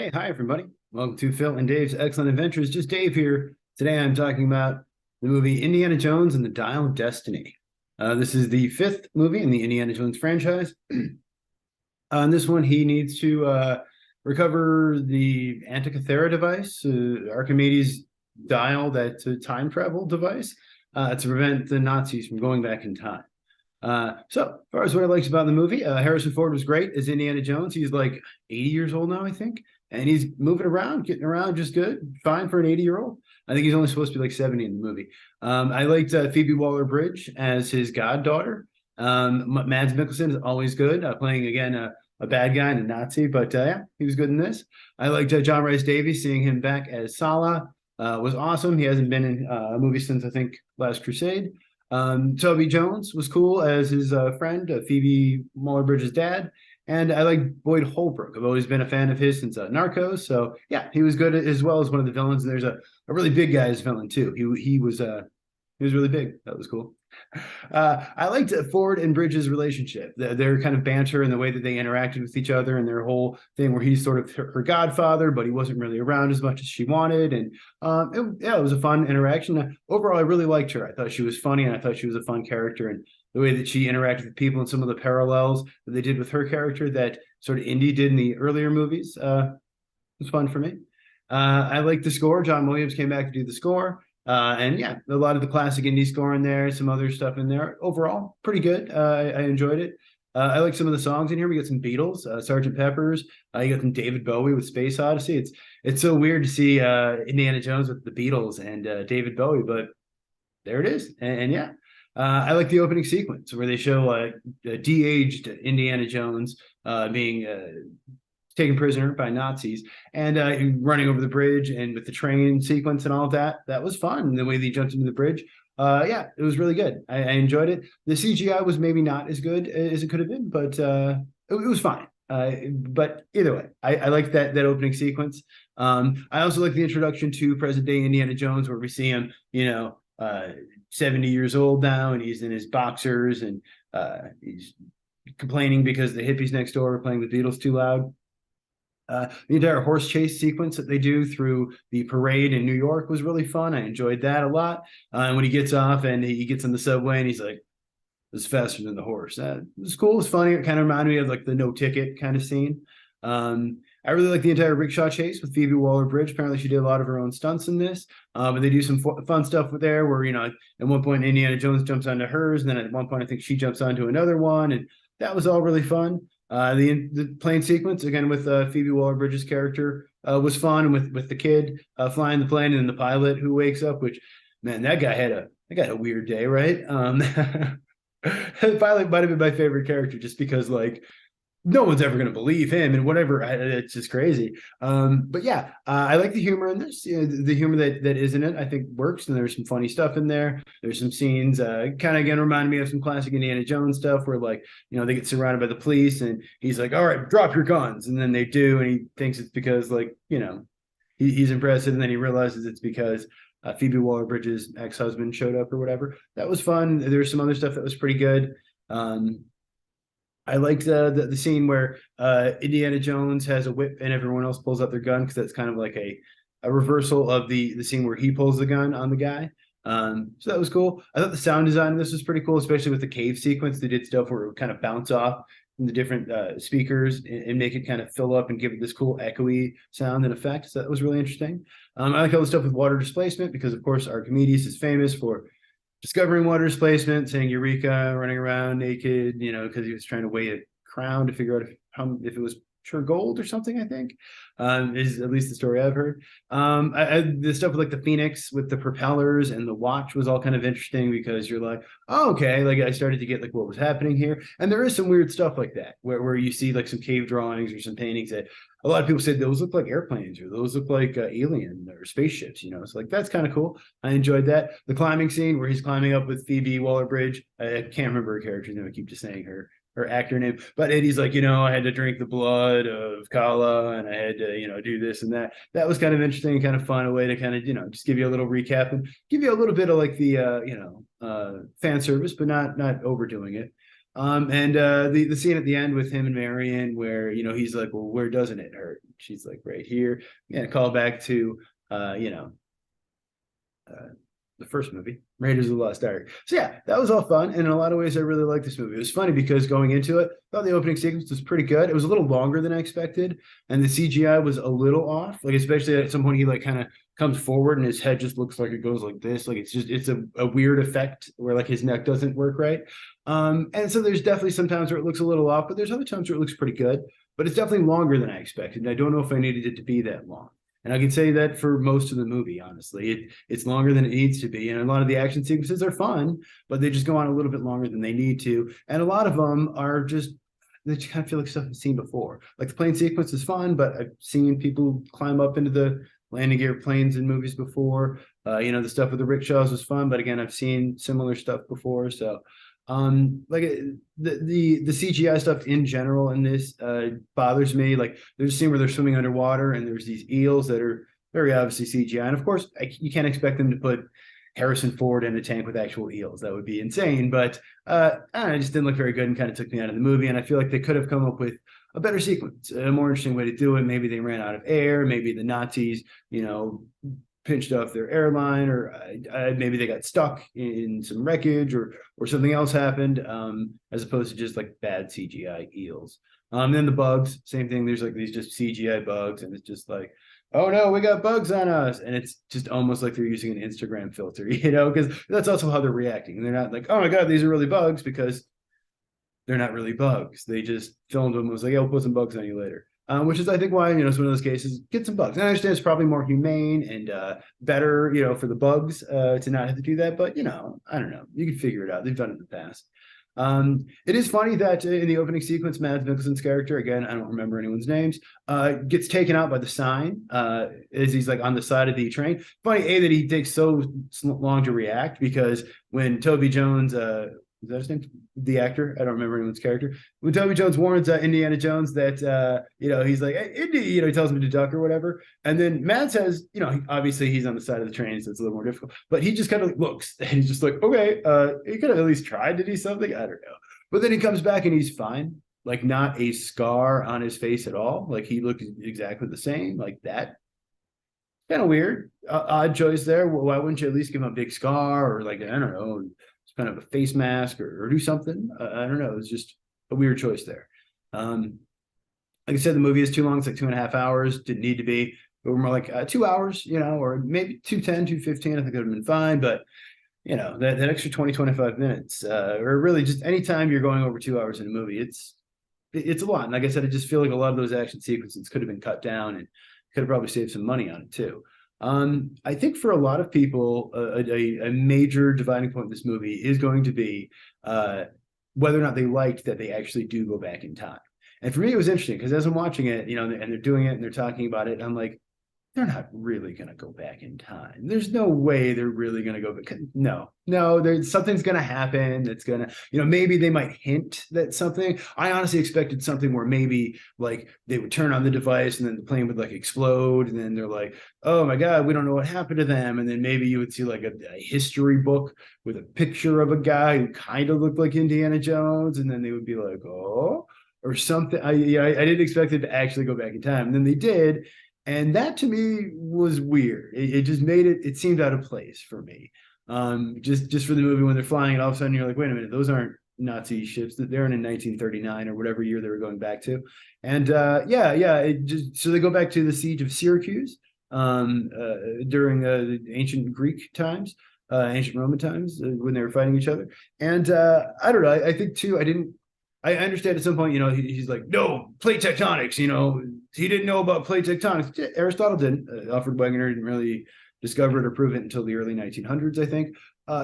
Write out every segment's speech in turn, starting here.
Hey, hi everybody. Welcome to Phil and Dave's Excellent Adventures. Just Dave here. Today I'm talking about the movie Indiana Jones and the Dial of Destiny. This is the fifth movie in the Indiana Jones franchise. On this one, he needs to recover the Antikythera device, Archimedes' dial, that time travel device, to prevent the Nazis from going back in time. So, as far as what I liked about the movie, Harrison Ford was great as Indiana Jones. He's like 80 years old now, I think, and he's moving around, getting around just good, fine for an 80-year-old. I think he's only supposed to be like 70 in the movie. I liked Phoebe Waller-Bridge as his goddaughter. Mads Mikkelsen is always good, playing again a bad guy and a Nazi, but yeah, he was good in this. I liked John Rhys-Davies, seeing him back as Sallah was awesome. He hasn't been in a movie since, I think, Last Crusade. Toby Jones was cool as his friend, Phoebe Waller-Bridge's dad. And I like Boyd Holbrook. I've always been a fan of his since Narcos. So yeah, he was good as well as one of the villains. And there's a really big guy as villain too. He was really big. That was cool. I liked Ford and Bridges' relationship, their kind of banter and the way that they interacted with each other, and their whole thing where he's sort of her godfather, but he wasn't really around as much as she wanted. And it was a fun interaction. Overall, I really liked her. I thought she was funny, and I thought she was a fun character. And the way that she interacted with people and some of the parallels that they did with her character that sort of Indy did in the earlier movies was fun for me. I liked the score. John Williams came back to do the score. And yeah, a lot of the classic indie score in there, some other stuff in there. Overall, pretty good. I enjoyed it. I like some of the songs in here. We got some Beatles, Sgt. Pepper's. You got some David Bowie with Space Odyssey. It's so weird to see Indiana Jones with the Beatles and David Bowie, but there it is. And yeah, I like the opening sequence where they show de-aged Indiana Jones being taken prisoner by Nazis and running over the bridge, and with the train sequence and all of that. That was fun. The way they jumped into the bridge. Yeah, it was really good. I enjoyed it. The CGI was maybe not as good as it could have been, but it was fine. But either way, I like that opening sequence. I also like the introduction to present day Indiana Jones, where we see him, 70 years old now, and he's in his boxers, and he's complaining because the hippies next door are playing the Beatles too loud. The entire horse chase sequence that they do through the parade in New York was really fun. I enjoyed that a lot. And when he gets off and he gets on the subway and he's like, "It's faster than the horse." It was cool. It was funny. It kind of reminded me of like the no ticket kind of scene. I really like the entire rickshaw chase with Phoebe Waller-Bridge. Apparently, she did a lot of her own stunts in this. But they do some fun stuff with there where, at one point, Indiana Jones jumps onto hers. And then at one point, I think she jumps onto another one. And that was all really fun. The plane sequence, again, with Phoebe Waller-Bridge's character was fun with the kid flying the plane, and then the pilot who wakes up, which, man, that guy had a weird day, right? The pilot might have been my favorite character just because, like, no one's ever going to believe him and whatever. It's just crazy. But yeah, I like the humor in this. The humor that is in it, I think, works. And there's some funny stuff in there. There's some scenes kind of, again, remind me of some classic Indiana Jones stuff where, like, they get surrounded by the police and he's like, "All right, drop your guns." And then they do. And he thinks it's because, like, he's impressive. And then he realizes it's because Phoebe Waller-Bridge's ex-husband showed up or whatever. That was fun. There's some other stuff that was pretty good. I liked the scene where Indiana Jones has a whip and everyone else pulls out their gun, because that's kind of like a reversal of the scene where he pulls the gun on the guy. So that was cool. I thought the sound design in this was pretty cool, especially with the cave sequence. They did stuff where it would kind of bounce off from the different speakers and make it kind of fill up and give it this cool echoey sound and effect. So that was really interesting. I like all the stuff with water displacement, because, of course, Archimedes is famous for discovering water displacement, saying "Eureka," running around naked, because he was trying to weigh a crown to figure out if it was pure gold or something, I think, is at least the story I've heard. The stuff with, like, the Phoenix with the propellers and the watch was all kind of interesting, because you're like, oh, okay, like, I started to get, like, what was happening here. And there is some weird stuff like that where you see, like, some cave drawings or some paintings that a lot of people said those look like airplanes, or those look like alien or spaceships, so, like, that's kind of cool. I enjoyed that. The climbing scene where he's climbing up with Phoebe Waller-Bridge, I can't remember her character's name, I keep just saying her actor name, but Eddie's like, I had to drink the blood of Kala, and I had to, do this and that. That was kind of interesting, kind of fun, a way to kind of, just give you a little recap and give you a little bit of, like, the fan service, but not overdoing it. And the scene at the end with him and Marion, where he's like, "Well, where doesn't it hurt?" She's like, "Right here." Yeah, call back to uh, the first movie, Raiders of the Lost Ark. So yeah, that was all fun. And in a lot of ways, I really liked this movie. It was funny because going into it, I thought the opening sequence was pretty good. It was a little longer than I expected. And the CGI was a little off. Like, especially at some point, he like kind of comes forward and his head just looks like it goes like this. Like it's a weird effect where like his neck doesn't work right. And so there's definitely some times where it looks a little off, but there's other times where it looks pretty good. But it's definitely longer than I expected. And I don't know if I needed it to be that long. And I can say that for most of the movie, honestly. It's longer than it needs to be. And a lot of the action sequences are fun, but they just go on a little bit longer than they need to. And a lot of them are just, they just kind of feel like stuff I've seen before. Like the plane sequence is fun, but I've seen people climb up into the landing gear planes in movies before. The stuff with the rickshaws was fun, but again, I've seen similar stuff before. So like the CGI stuff in general in this bothers me. Like there's a scene where they're swimming underwater and there's these eels that are very obviously CGI, and of course you can't expect them to put Harrison Ford in a tank with actual eels. That would be insane. But it just didn't look very good and kind of took me out of the movie. And I feel like they could have come up with a better sequence, a more interesting way to do it. Maybe they ran out of air. Maybe the Nazis, pinched off their airline, or maybe they got stuck in some wreckage, or something else happened, as opposed to just like bad CGI eels. Then the bugs, same thing. There's like these just CGI bugs, and it's just like, oh no, we got bugs on us, and it's just almost like they're using an Instagram filter, because that's also how they're reacting. And they're not like, oh my god, these are really bugs, because they're not really bugs. They just filmed them and was like, yeah, we'll put some bugs on you later. Which is, I think, why, it's one of those cases, get some bugs. And I understand it's probably more humane and better, for the bugs to not have to do that. But, I don't know. You can figure it out. They've done it in the past. It is funny that in the opening sequence, Mads Mikkelsen's character, again, I don't remember anyone's names, gets taken out by the sign as he's like on the side of the train. Funny, that he takes so long to react, because when Toby Jones, is that his name? The actor? I don't remember anyone's character. When Toby Jones warns Indiana Jones that, he's like, hey, Indy, he tells him to duck or whatever. And then Matt says, obviously he's on the side of the train, so it's a little more difficult. But he just kind of looks and he's just like, okay, he could have at least tried to do something. I don't know. But then he comes back and he's fine. Like, not a scar on his face at all. Like, he looked exactly the same. Like, that. Kind of weird. Odd choice there. Why wouldn't you at least give him a big scar, or like, I don't know, kind of a face mask, or do something? I don't know. It's just a weird choice there. Like I said, the movie is too long. It's like 2.5 hours. Didn't need to be. But we're more like 2 hours, or maybe 2:10, 2:15. I think it would have been fine. But, that extra 20, 25 minutes, or really just anytime you're going over 2 hours in a movie, it's a lot. And like I said, I just feel like a lot of those action sequences could have been cut down and could have probably saved some money on it too. I think for a lot of people, a major dividing point in this movie is going to be whether or not they liked that they actually do go back in time. And for me, it was interesting because as I'm watching it, and they're doing it and they're talking about it, I'm like, they're not really going to go back in time. There's no way they're really going to go back. No, there's something's going to happen. That's going to, maybe they might hint that something. I honestly expected something where maybe like they would turn on the device and then the plane would like explode. And then they're like, oh my God, we don't know what happened to them. And then maybe you would see like a history book with a picture of a guy who kind of looked like Indiana Jones. And then they would be like, oh, or something. I didn't expect it to actually go back in time. And then they did. And that to me was weird. It just made it seemed out of place for me. Just for the movie when they're flying, and all of a sudden you're like, wait a minute, those aren't Nazi ships. They're in 1939 or whatever year they were going back to. And so they go back to the siege of Syracuse during the ancient Greek times, ancient Roman times, when they were fighting each other. And I don't know. I think too, I understand at some point, he's like, no, plate tectonics, he didn't know about plate tectonics. Aristotle didn't. Alfred Wegener didn't really discover it or prove it until the early 1900s, I think.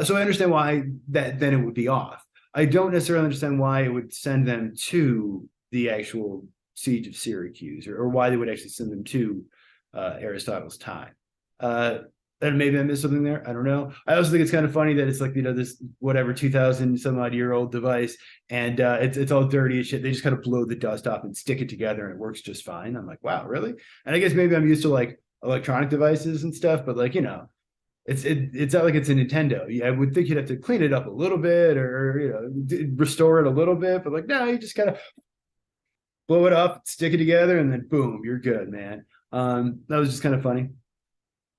So I understand why then it would be off. I don't necessarily understand why it would send them to the actual siege of Syracuse, or why they would actually send them to Aristotle's time. And maybe I missed something there. I don't know. I also think it's kind of funny that it's like, this whatever 2000 some odd year old device, and it's all dirty and shit. They just kind of blow the dust off and stick it together and it works just fine. I'm like, wow, really? And I guess maybe I'm used to like electronic devices and stuff, but like, it's not like it's a Nintendo. I would think you'd have to clean it up a little bit, or restore it a little bit, but like, no, you just gotta blow it up, stick it together, and then boom, you're good, man. That was just kind of funny.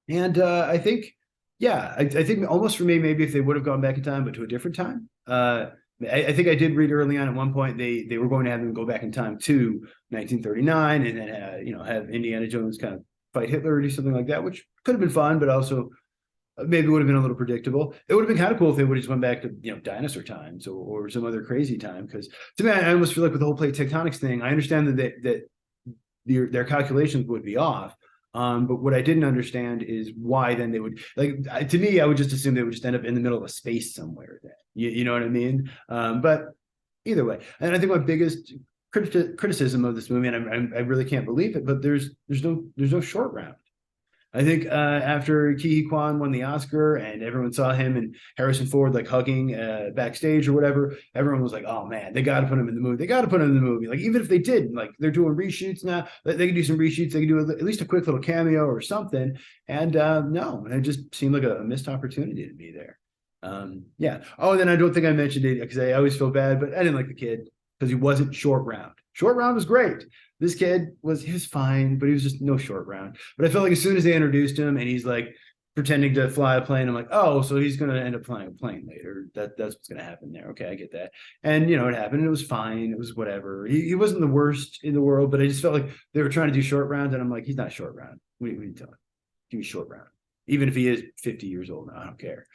And I think, yeah, I think almost for me, maybe if they would have gone back in time, but to a different time. I think I did read early on at one point they were going to have them go back in time to 1939, and then have Indiana Jones kind of fight Hitler or do something like that, which could have been fun, but also maybe would have been a little predictable. It would have been kind of cool if they would have just went back to dinosaur times, or some other crazy time. Because to me, I almost feel like with the whole plate tectonics thing, I understand that their calculations would be off. But what I didn't understand is why then they would, like, to me, I would just assume they would just end up in the middle of a space somewhere. Then you know what I mean? But either way, and I think my biggest criticism of this movie, and I really can't believe it, but there's no short round. I think after Ke Huy Quan won the Oscar and everyone saw him and Harrison Ford like hugging backstage or whatever, everyone was like, "Oh man, they got to put him in the movie. They got to put him in the movie." Like, even if they did, like, they're doing reshoots now, they can do some reshoots. They can do at least a quick little cameo or something. And no, it just seemed like a missed opportunity to be there. Yeah. Oh, and then I don't think I mentioned it because I always feel bad, but I didn't like the kid because he wasn't short round. Short round was great. This kid he was fine, but he was just no short round. But I felt like as soon as they introduced him and he's like pretending to fly a plane, I'm like, oh, so he's going to end up flying a plane later. That's what's going to happen there. Okay, I get that. And it happened. It was fine. It was whatever. He wasn't the worst in the world, but I just felt like they were trying to do short rounds, and I'm like, he's not short round. What are you telling? Give me short round. Even if he is 50 years old now, I don't care.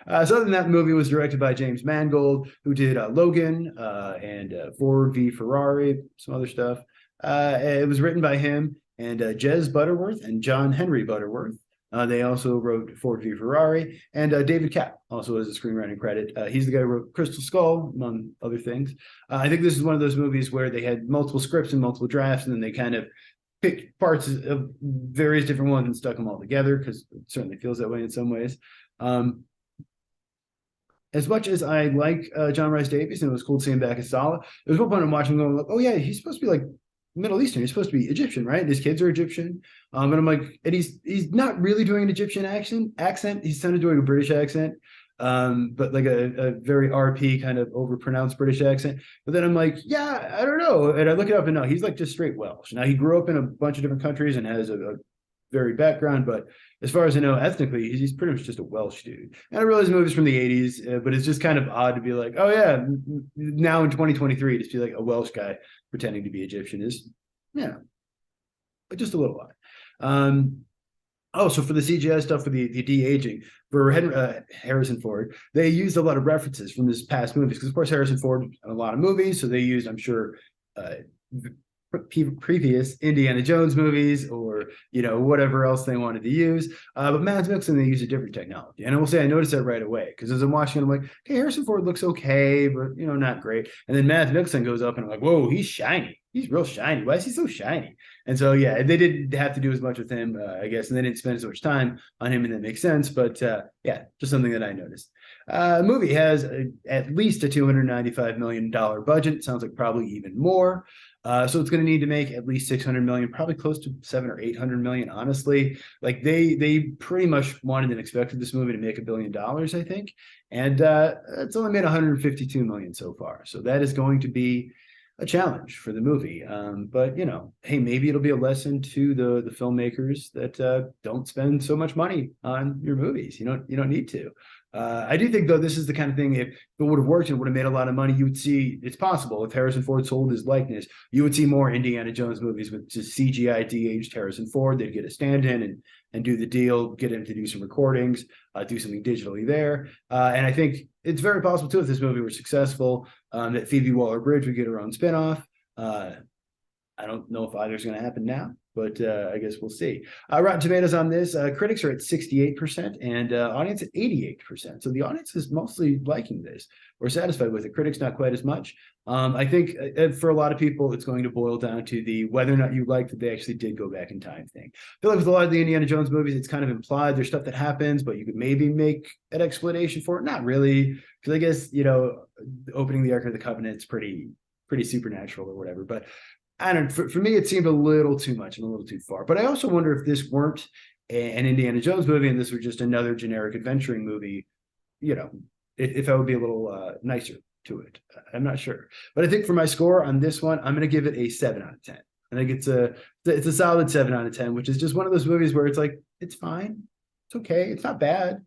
So other than that, movie was directed by James Mangold, who did Logan and Ford v Ferrari, some other stuff. It was written by him and Jez Butterworth and John Henry Butterworth. They also wrote Ford v Ferrari, and David Koepp also has a screenwriting credit. He's the guy who wrote Crystal Skull, among other things. I think this is one of those movies where they had multiple scripts and multiple drafts, and then they kind of picked parts of various different ones and stuck them all together, because it certainly feels that way in some ways. As much as I like John Rhys-Davies, and it was cool to see him back as Sallah, there was one point I'm watching going, oh yeah, he's supposed to be like Middle Eastern. He's supposed to be Egyptian, right? His kids are Egyptian. And I'm like, and he's not really doing an Egyptian accent. He's kind of doing a British accent, but like a very RP kind of overpronounced British accent. But then I'm like, yeah, I don't know. And I look it up, and no, he's like just straight Welsh. Now, he grew up in a bunch of different countries and has a varied background, but as far as I know, ethnically, he's pretty much just a Welsh dude. And I realize the movie's from the 80s, but it's just kind of odd to be like, oh yeah, now in 2023, to be like a Welsh guy pretending to be Egyptian is, just a little odd. So for the CGI stuff, for the de-aging, for Harrison Ford, they used a lot of references from his past movies, because of course Harrison Ford in a lot of movies, so they used, I'm sure, previous Indiana Jones movies, or whatever else they wanted to use. But Mads Mikkelsen, they use a different technology, and I will say I noticed that right away, because as I'm watching it, I'm like, okay, Harrison Ford looks okay, but not great. And then Mads Mikkelsen goes up, and I'm like, whoa, he's shiny. He's real shiny. Why is he so shiny? And so yeah, they didn't have to do as much with him, I guess, and they didn't spend so much time on him, and that makes sense. But yeah, just something that I noticed. Movie has at least a $295 million budget. Sounds like probably even more. So it's going to need to make at least 600 million, probably close to 700 or 800 million. Honestly, like they pretty much wanted and expected this movie to make $1 billion, I think, and it's only made 152 million so far. So that is going to be a challenge for the movie. But hey, maybe it'll be a lesson to the filmmakers that don't spend so much money on your movies. You don't need to. I do think, though, this is the kind of thing, if it would have worked and would have made a lot of money, you would see, it's possible, if Harrison Ford sold his likeness, you would see more Indiana Jones movies with just CGI de-aged Harrison Ford. They'd get a stand-in and do the deal, get him to do some recordings, do something digitally there. And I think it's very possible, too, if this movie were successful, that Phoebe Waller-Bridge would get her own spinoff. I don't know if either's going to happen now, but I guess we'll see. Rotten Tomatoes on this, critics are at 68% and audience at 88%. So the audience is mostly liking this or satisfied with it. Critics not quite as much. I think for a lot of people, it's going to boil down to the whether or not you like that they actually did go back in time thing. I feel like with a lot of the Indiana Jones movies, it's kind of implied there's stuff that happens, but you could maybe make an explanation for it. Not really, because I guess, opening the Ark of the Covenant is pretty supernatural or whatever. But I don't know, for me, it seemed a little too much and a little too far. But I also wonder if this weren't an Indiana Jones movie, and this was just another generic adventuring movie, if I would be a little nicer to it. I'm not sure. But I think for my score on this one, I'm going to give it a 7 out of 10. I think it's a solid 7 out of 10, which is just one of those movies where it's like, it's fine. It's okay. It's not bad.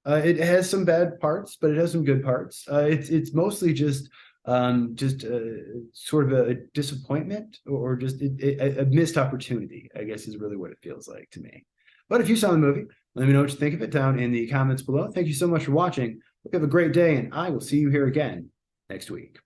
It has some bad parts, but it has some good parts. It's mostly just sort of a disappointment or just a missed opportunity, I guess is really what it feels like to me. But if you saw the movie, let me know what you think of it down in the comments below. Thank you so much for watching. Hope you have a great day, and I will see you here again next week.